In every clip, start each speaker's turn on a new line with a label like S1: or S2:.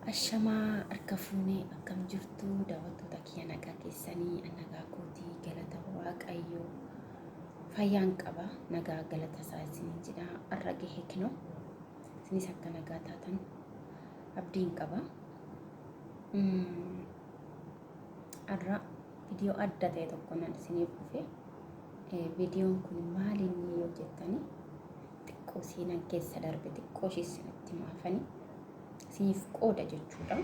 S1: Ashamaa harka fuunee akkam jirtu daawwattoota kiyya nagaa keessanii nagaa kootii galata waaqayyoo fayyaan qaba nagaa galata isaa isinii jedha har'a gahee kinoo isinis akka nagaa taatan abdiin qaba. Har'a viidiyoo adda ta'e tokko nan isiniif dhufe. Viidiyoon kun maal inni yoo jettanii xiqqoo seenaan keessa darbe xiqqoo isinitti maafanii isiniif qooda jechuudha.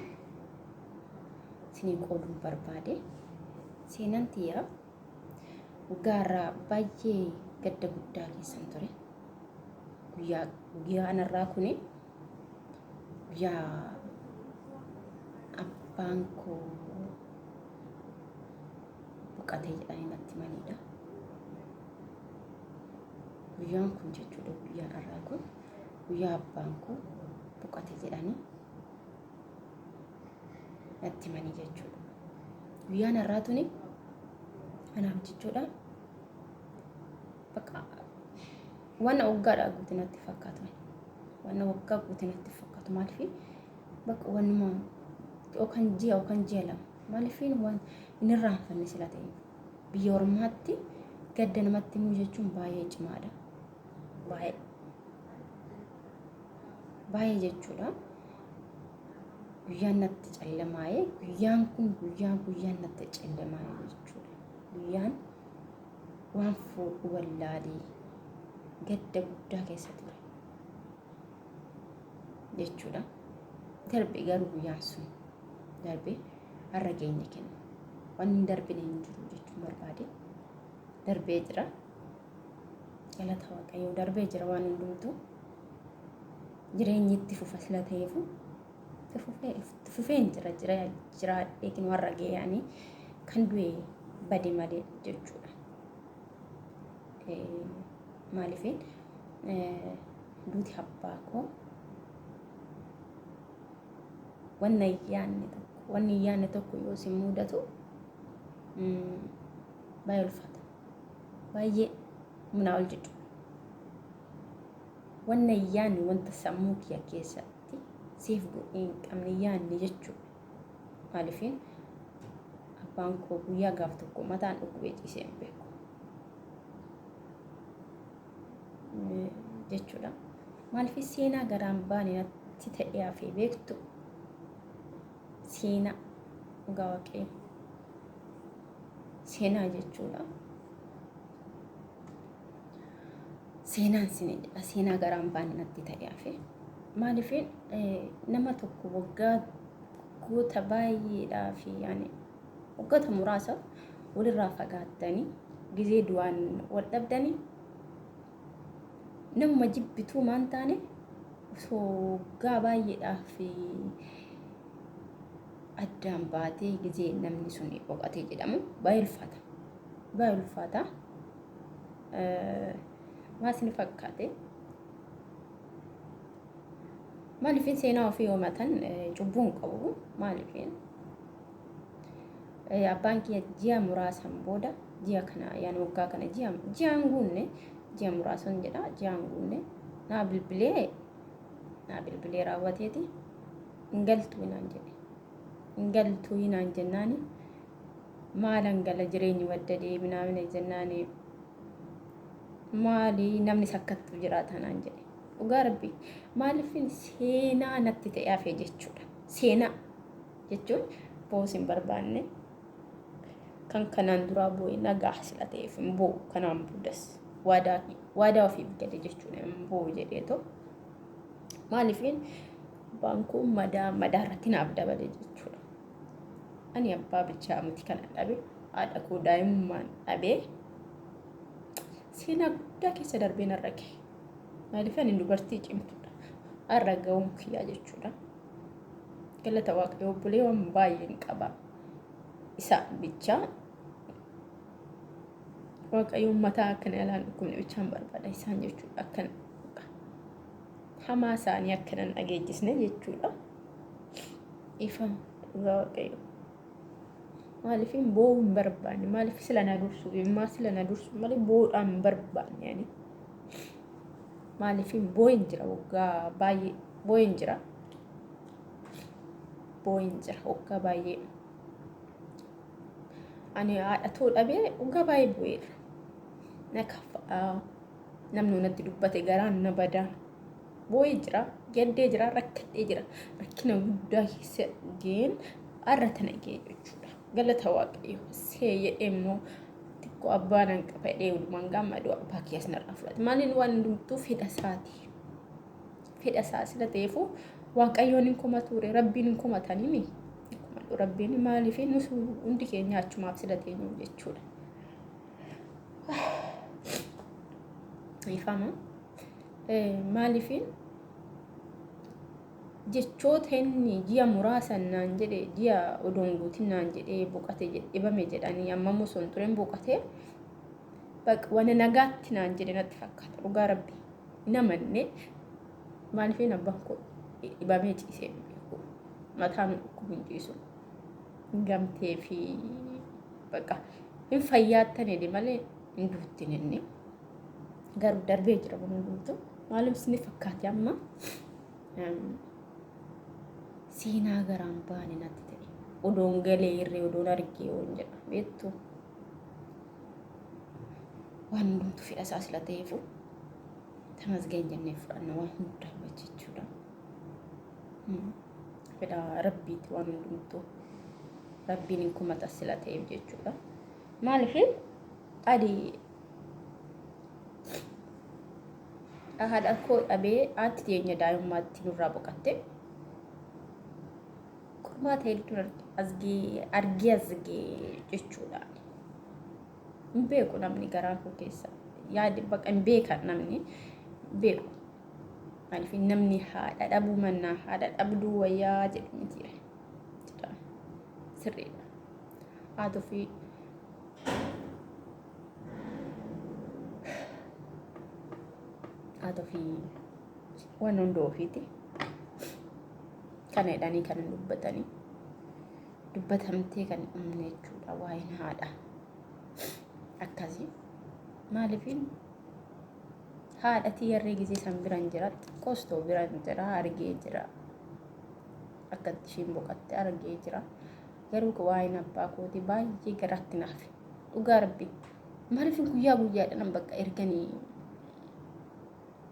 S1: Isinii qooduun barbaade seenaan tiyya gaara baay'ee gadda guddaa keessan ture. Guyyaan irraa kuni guyyaa abbaan koo boqotee jedhanii natti himanidha. Guyyaan kun jechuudha guyyaan irraa kun guyyaa abbaan koo boqotee jedhanii natti himanii jechuudha. Guyyaan irraa tuni anaaf jechuudha bakka waan waggaadhaa guutuu natti fakkaatu. Waan waggaa guutuu natti fakkaatu maaliif bakka waanuma yookaan ji'a lama maaliif waan inni irraanfanne sila ta'e biyya ormaatti gadda namatti himuu jechuun baay'ee cimaadha. Baay'ee jechuudha. Guyyaan natti callamaa'ee guyyaan kun guyyaan natti callamaa'ee jechuudha. Guyyaan waan fuudhu wallaalee gadda guddaa keessa ture jechuudha. Darbe garuu guyyaan sun darbe har'a geenya kenna. Waan hin darbine hin jiru jechuun barbaade darbee jira. Galata waaqayyoo darbee jira waan hundumtuu jireenyi itti fufa sila ta'eefu fufeen jira eegin warra geeyanii kan du'e bade malee jechuudha. Maaliifin duuti abbaa koo wanni yaanne tokko yoo si mudatu baay'ee ulfaata. Baay'ee humnaa ol jechuudha. Wanni yaanne wanta sammuu kiyya keessatti siif bu'ee hin qabne yaanne jechuudha. Maaliifin abbaan koo guyyaa gaaf tokko mataan dhukkubee ciisee hin beeku jechuudha. Maaliif seenaa garaan baane natti ta'ee hafee beektu seenaa dhugaa waaqayyo seenaa jechuudha. Seenaan sinidha. Seenaa garaan baane natti ta'ee hafee maaliif nama tokko waggaa guuta baay'eedhaa fi yaani waggoota muraasa walirraa fagaattanii gizee du'aan wal dhabdanii namuma jibbituu maan taane osoo waggaa baay'eedhaa fi addaan baatee gizee namni sun boqotee jedhamu baay'ee ulfaata. Maasni fakkaate maaliifin seenaa ofii hoomatan cubbuun qabu. Maaliifin abbaan kiyya ji'a muraasan booda ji'a kana yaani waggaa kana ji'aan guunne ji'a muraasan jedha ji'aan guunne naa bilbilee raawwateeti hin galtuu hinaan jennaani maalan gala jireenyi wadda deebinaamine jennaani maali namni sakkattu jiraata naan jedhe. Dhugaa rabbi maaliifin seenaa natti ta'ee hafee jechuudha. Seenaa jechuun boos hin barbaanne kan kanaan duraa bu'ee nagaa sila ta'eef hin bu'u kanaan boodas waadaa ofiif gale jechuudha hin bu'u jedheetoo maaliifin baankuun madaa irratti naaf dabale jechuudha. Ani abbaa bichaa miti kana dhabe haadha koo daa'imummaan dhabee seenaa guddaa keessa darbeen har'a gahe. Maaliif ani dubartii cimtuudha har'a ga'uun kiyyaa jechuudha. Galata waaqayyoo obboleewwan baay'een qaba. Isaan bichaa waaqayyoon mataa akkana yalaan dhukkubne bichaan barbaada isaan jechuudha. Akkana hamaa isaanii akkana dhageessisne jechuudha. Ifa dhugaa waaqayyoo. Maaliifin boo'uu hin barbaanne maaliif sila na dursu immaa sila na dursu malee boo'uudhaan hin barbaanne yaani maaliifin boo'een jira waggaa baay'ee boo'een jira. boo'in jira hoggaa baay'ee. Ani haadhatoo dhabee hoggaa baay'ee bu'eera. Na kaffa'aa namni natti dubbate garaan na badaa. Boo'ee jira, gaddee jira, rakkadhee jira. Rakkina guddaa keessa ga'een har'a tana ga'e jechuudha. Galata waaqayyo see jedhee immoo xiqqoo abbaan hanqa fedhee walumaan gammadu abbaa keessa narraa fudhate. Maaliin waan hundumtuu fedha isaati. Fedha isaa sila ta'eefuu waaqayyoon hin komatuure rabbiin hin komatanii mi? Rabbiin maaliif nus hundi keenya achumaaf sila teenyu jechuudha. Ifama maaliif jechoota inni ji'a muraasan naan jedhe ji'a odoon guutin naan jedhee boqate dhibame jedhanii amma sun tureen boqatee baqa waan nagaatti naan jedhe natti fakkaata dhugaa rabbi namanne maaliif abbaan koo dhibamee ciisee mataan dhukkubin ciisu gamtee fi baqa hin fayyaattane malee hin duuttin inni garuu darbee jira waan hundumtuu maaliif sinni fakkaate amma seenaa garaan baane natti ta'e odoon galee irree odoon argee waan jedha beektu waan hundumtuu fedha isaa sila ta'eefu tamasgeen jennee fudhanna waan hundaa jechuudha. Fedha rabbiiti waan hundumtuu rabbiin hin kumata sila ta'eef jechuudha. Maaliif adii haadha koo dhabee haati teenya daa'immaatti nurraa boqatte. Kurmaa ta'e hedduun argee jechuudha. Hin beeku namni garaa koo keessa yaadi baqa hin beekan namni beeku. Maaliif namni haadha dhabuu mannaa haadha dhabduu wayyaa jedhu miti sirriidha. Haati ofii waan hunda ofiiti. Kana jedhanii kan dubbatamtee kan dhumne jechuudha waa'een haadha. Akkasii maaliif haadhatii yarree gisee san biran jira xiqqoostoo biran jira argee jira akkatti ishiin boqatte argee jira garuu waa'een abbaa kooti baay'ee garaatti naafe dhugaa rabbi maaliif guyyaa guyyaadhaan bakka erganii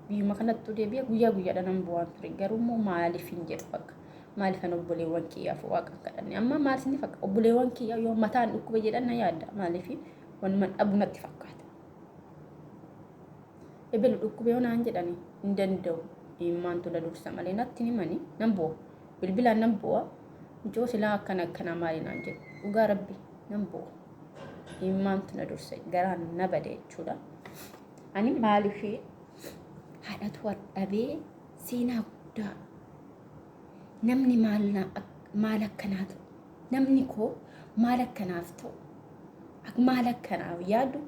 S1: biyyuma kanatti deebi'ee guyyaadhaan bu'aan ture garuu immoo maaliif hin jedhu bakka maaliif kan obboleewwan kiyyaaf waaqa kadhanne amma maal sinni fakka obboleewwan kiyyaa yoo mataan dhukkuba jedhan na yaadda maaliif wanuman dhabu natti fakkaata. Ebelu dhukkubee naan jedhani hin danda'u immaan tola dursa malee natti himani nan bu'a bilbilaan nan bu'a ijoo silaa akkana maali naan jedhu dhugaa rabbi nan bu'a immaan tola dursa garaan na bade jechuudha. Ani maaliif haadhatu dhabee seenaa guddaa namni maal akkanaatu namni koo maal akkanaaf ta'u maal akkanaaf yaadu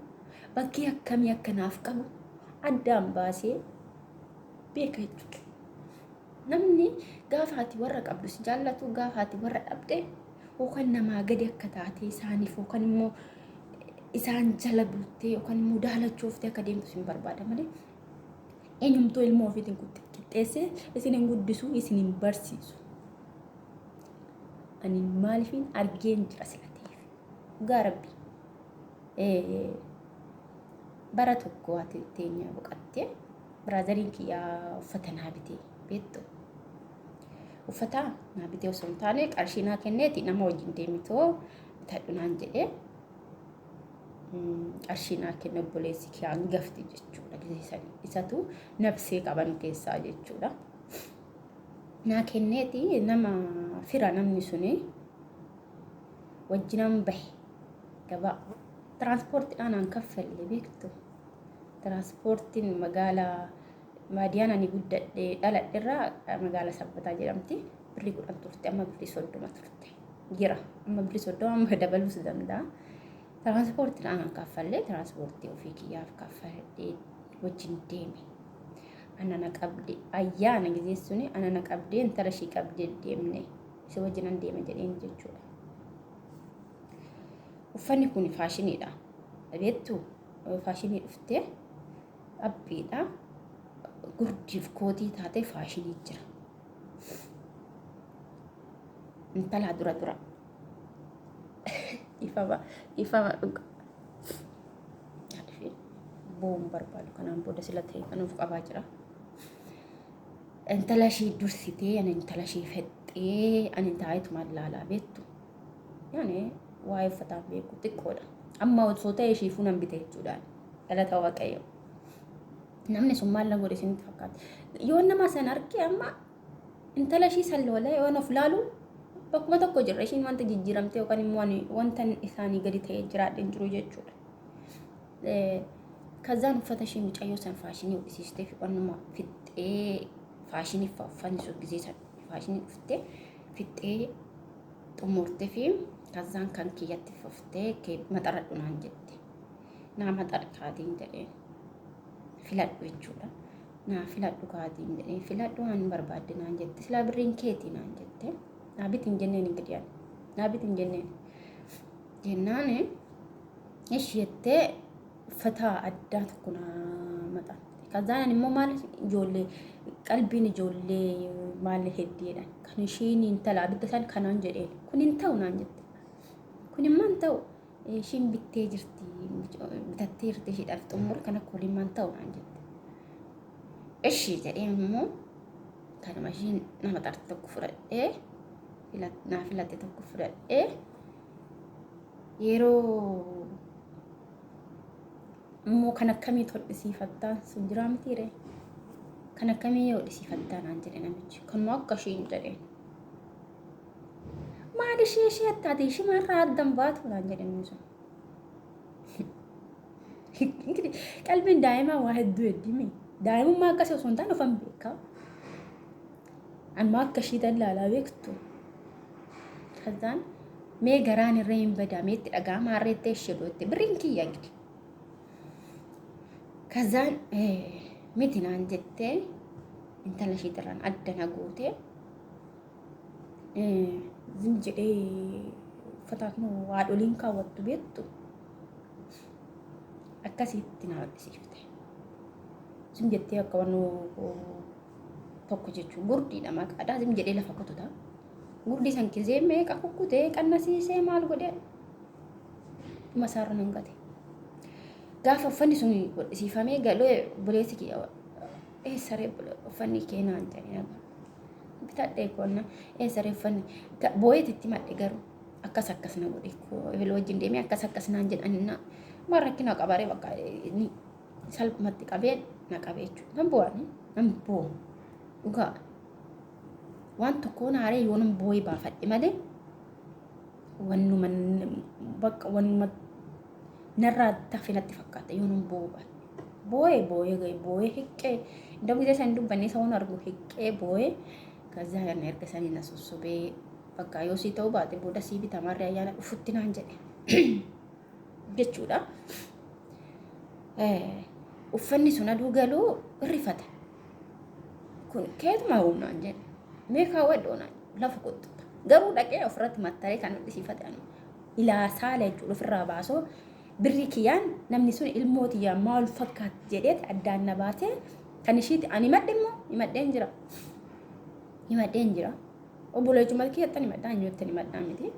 S1: bakkee akkamii akkanaaf qabu addaan baasee beeka jechuudha. Namni gaafa ati warra qabdu si jaallatu gaafa ati warra dhabde yookaan namaa gadi akka taatee isaaniif yookaan immoo isaan jala bultee yookaan immoo daalachooftee akka deemtu sin barbaada malee eenyumtuu ilmoo ofiitiin qixxeessee isin hin guddisu isin hin barsiisu. Ani maaliifin argeen jira sila ta'eef dhugaa rabbi bara tokko ati teenya boqattee biraazariin kiyyaa uffata naa bitee beektu uffata naa bitee osoo hin taane qarshii naa kenneeti nama wajjin deemitoo bitadhu naan jedhee qarshii naa kenne obboleessi kiyyaa hangafti jechuudha gisee isatu nabsee qaban keessaa jechuudha. Naa kenneeti nama fira namni suni wajjinan bahe gabaa tiranspoortiidhaan aan kaffalle beektu. Tiranspoortiin magaalaa baadiyyaa ani guddadhee dhaladheerraa magaalaa Sabbataa jedhamti birrii 10 turte amma birrii 30 turte jira amma birrii 30 amma dabaluus danda'a. Tiranspoortiidhaan aan kaffalle tiranspoortii ofii kiyyaaf kaffallee wajjin deeme. Anana qabde ayyaana gisee suni anana qabdee intala shii qabdee deemne isa wajjinan deeme jedheen jechuudha. Uffanni kun faashiniidha. Beektu faashinii dhuftee abbiidha. Gurdiif kootii taatee faashinii jira. intala dura ifama dhuga boon barbaadu kanaan booda sila ta'e kanuuf qabaa jira. Intala ishee dursitee ani intala ishee fexxee ani taa'eetuma ilaalaa beektu. Yaani waa'ee uffataan beeku xiqqoodha. Amma osoo ta'e ishee fuunan bite jechuudhaan dhalata waaqayyo. Namni sun maal godhe isinitti fakkaata. Yoo nama san arge amma intala ishee salloolee yoo of laalu bakkuma tokko jirra ishiin wanta jijjiiramtee yookaan immoo wanta isaanii gadi ta'ee jiraadheen jiru jechuudha. Kazaan uffata ishee mucayyoo san faashinii uffisiistee fi qonnuma fixxee faashinii uffanni sun gisee san faashinii fixxee xumurtee fi kazaan kan kiyyatti fuftee maxaradhu naan jette. Naa maxara kaatiin jedheen filadhu jechuudha. Naa filadhu kaatiin jedheen filadhu waan barbaadde naan jette. Silaa birriin keetii naan jette. Naa bitiin jenneen ingiliyaan. Naa bitiin jenneen. Jennaan ishi jettee uffata addaa tokko naa maxan. Kazaan immoo maal ijoollee qalbiin ijoollee maal heddeedhaan kan ishiin intala abidda san kanaan jedheen kun hin ta'u naan jette. Kun immoo hin ta'u ishiin bittee jirti bitattee jirti ishiidhaaf xumura kana waliin maan ta'u naan jette. Ishi jedhee immoo kanuma ishiin nama xarte tokko fudhadhee naa filatte tokko fudhadhee yeroo immoo kan akkamii hodhisiifattaan sun jiraa mitiire kan akkamii hodhisiifattaan naan jedhe namichi kanuma akka ishiin jedheen maal ishee attaati shimarraa addan baatu naan jedhe inni sun. Qalbiin daa'imaa waa hedduu heddimi daa'imummaa akkasii osoo hin taane ofan beekaa amma akka ishii dallaalaa beektu. Kazaan mee garaan irree hin badaameetti dhagaa maarreettee ishee gootte birriin kiyya gidi. Kazaan miti naan jettee intala ishee irraan adda na gootee zim jedhee uffata kun haadholiin kaawwattu beektu akkasitti na hodhisiifte. Zim jettee akka waan tokko jechuun gurdiidha maqaadhaa zim jedhee lafa kututa. Gurdii san kizee meeqa kukkutee qannasiisee maal godhee masaarra nan gate. Gaafa uffanni sun hodhisiifamee galee buleessi kiyya saree uffanni keenaan jedhee bitadhee koonna saree uffanni booyeetitti madde garuu akkas na godhe ebil wajjin deemee akkas naan jedhanina marrakkina qabaree bakka inni salphumatti qabee na qabee jechuudha. Nan boo dhugaa waan tokkoon haaree yoo nan boo'ee baafadhe malee wannuma bakka wannuma narraa tafe natti fakkaata yoo nan boo'ee hiqqee iddoo gisee san dubbannee isa waan argu hiqqee boo'ee kazaa yana erga sanii na sussobee bakka yoo sii ta'uu baate booda sii bitamarree ayyaana dhufutti naan jedhe jechuudha. Uffanni sun aduu galuu irrifata. Kun keetuma humnaan jedhe mee kaawwadhoonaan lafa qottuta. Garuu dhaqee ofirratti mattaree kan hodhisiifate ilaa saala jechuudha ofirraa baasoo birri kiyyaan namni sun ilmooti yaa maal fakkaatti jedhee addaan na baatee kan ishiiti ani himadheen jira. Obboleechu malkii jettan himadhaan jettan himadhaan miti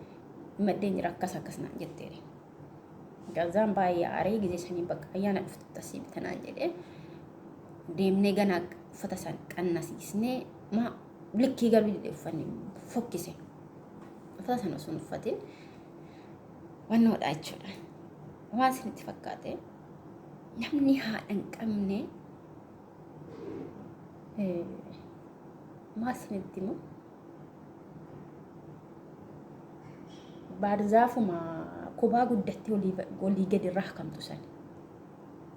S1: himadheen jira akkas naan jetteeri. Gazaan baay'ee aaree gisee sanii bakka ayyaana dhuftutti asii bitanaan jedhee deemnee ganaa uffata san qannasiisnee blikkii galuu jedhee uffanni fokkise. Uffata sana osoo hin uffatin wannoodha jechuudha. Waan isinitti fakkaate namni haadha hin qabne maal isinitti himu baarzaafuma kubaa guddatti olii gadi irraa kamtu san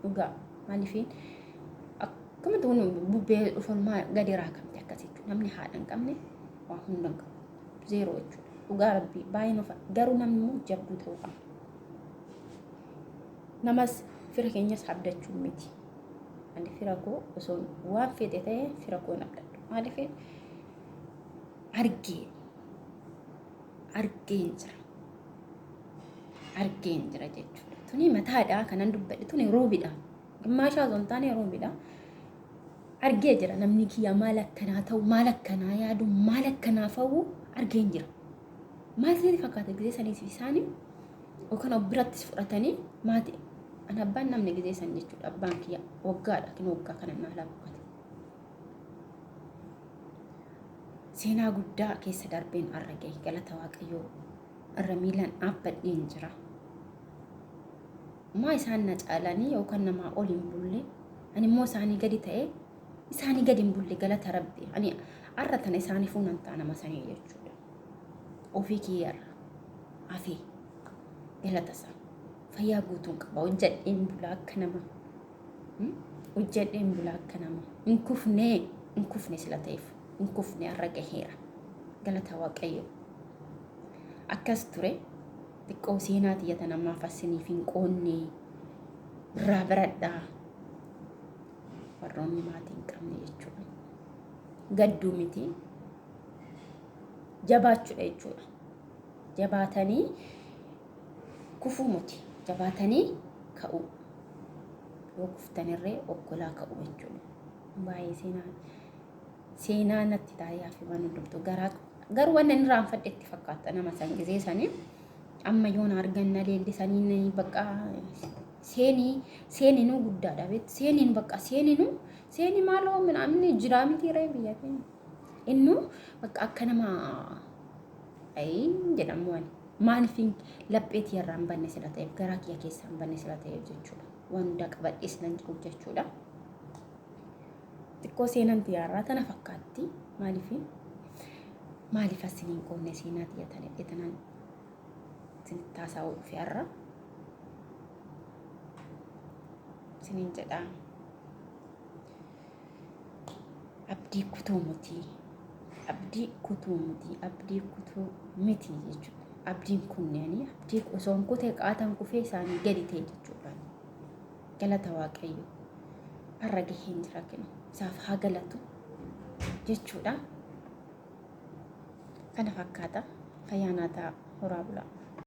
S1: dhugaa maaliifiin akkamitti kun bubbee dhufumaa gadi irraa kamte akkasitti namni haadha hin qabne waan hunda hin qabu zeeroo jechuudha. Dhugaa rabbii baay'ee nufa garuu namni immoo jabduu ta'uu qaba. Namas fira keenyas abdachuu miti. Ani fira koo osoo waan fedhe ta'e fira koo hin abdadhu. Maaliifiin argeen jira jechuudha. Tuni mataadhaa kanan dubbadhe tuni roobidha. Gimmaashaa osoo hin taane roobidha. Argee jira namni kiyya maal akkanaa ta'u maal akkanaa yaadu maal akkanaa fa'u argeen jira. maal isin fakkaata gisee saniif isaanii yookaan obbirattis fudhatanii maatii ana abbaan namni gisee san jechuudha abbaan kiyya waggaadha kin waggaa kana naa laafate seenaa guddaa keessa darbeen arragee galata waaqayyoo irra miilaan dhaabbadheen jira maa isaan na caalanii yookaan namaa ol hin bulle ani immoo isaanii gadi ta'ee isaanii gadi hin bulle galata rabbi ani arra tana isaanii fuunan ta'a nama sanii jechuudha ofii kiyyarra afee galata isaa fayyaa guutuun qaba hojjedheen bulaa akka nama hojjedheen bulaa akka nama hin kufne sila ta'eef hin kufne arra gaheera galata waaqayyo akkas ture xiqqoo seenaa tiyyata namaa fassiniif hin qoonne irraa baradhaa warroonni maatii hin qabne jechuudha gadduu miti jabaachuudha jechuudha jabaatanii kufuu muti jabaatanii ka'u yoo kuftanirree ogolaa ka'u jechuudha baay'ee seenaa natti taa'ee fi waan hundumtu garuu waan inni raanfadhetti fakkaata nama san gisee sanii amma yoon arganna leellisanii bakka seeninuu guddaadha beet seeniin bakka seenii maaloo minamni jiraa miti ree biyya keenya innu bakka akka nama jedhamu waan maaliifin lapheetii irraa hin banne sila ta'eef garaa kiyya keessaa hin banne sila ta'eef jechuudha waan hundaa qabadhees nan jiru jechuudha xiqqoo seenaan xiyyaarraa tana fakkaatti maaliif asiniin qoonne seenaa xiyyatan edheetanan taasawuu dhufe har'a siniin jedhaa abdii kutuu miti jechuudha abdiin kunneeni abdii osoon kutee qaatan kufee isaanii gadi ta'e jechuudha galata waaqayyo har'a gaheen jira kinu isaaf haa galatu jechuudha kana fakkaata fayyaanaa ta'a horaa bulaa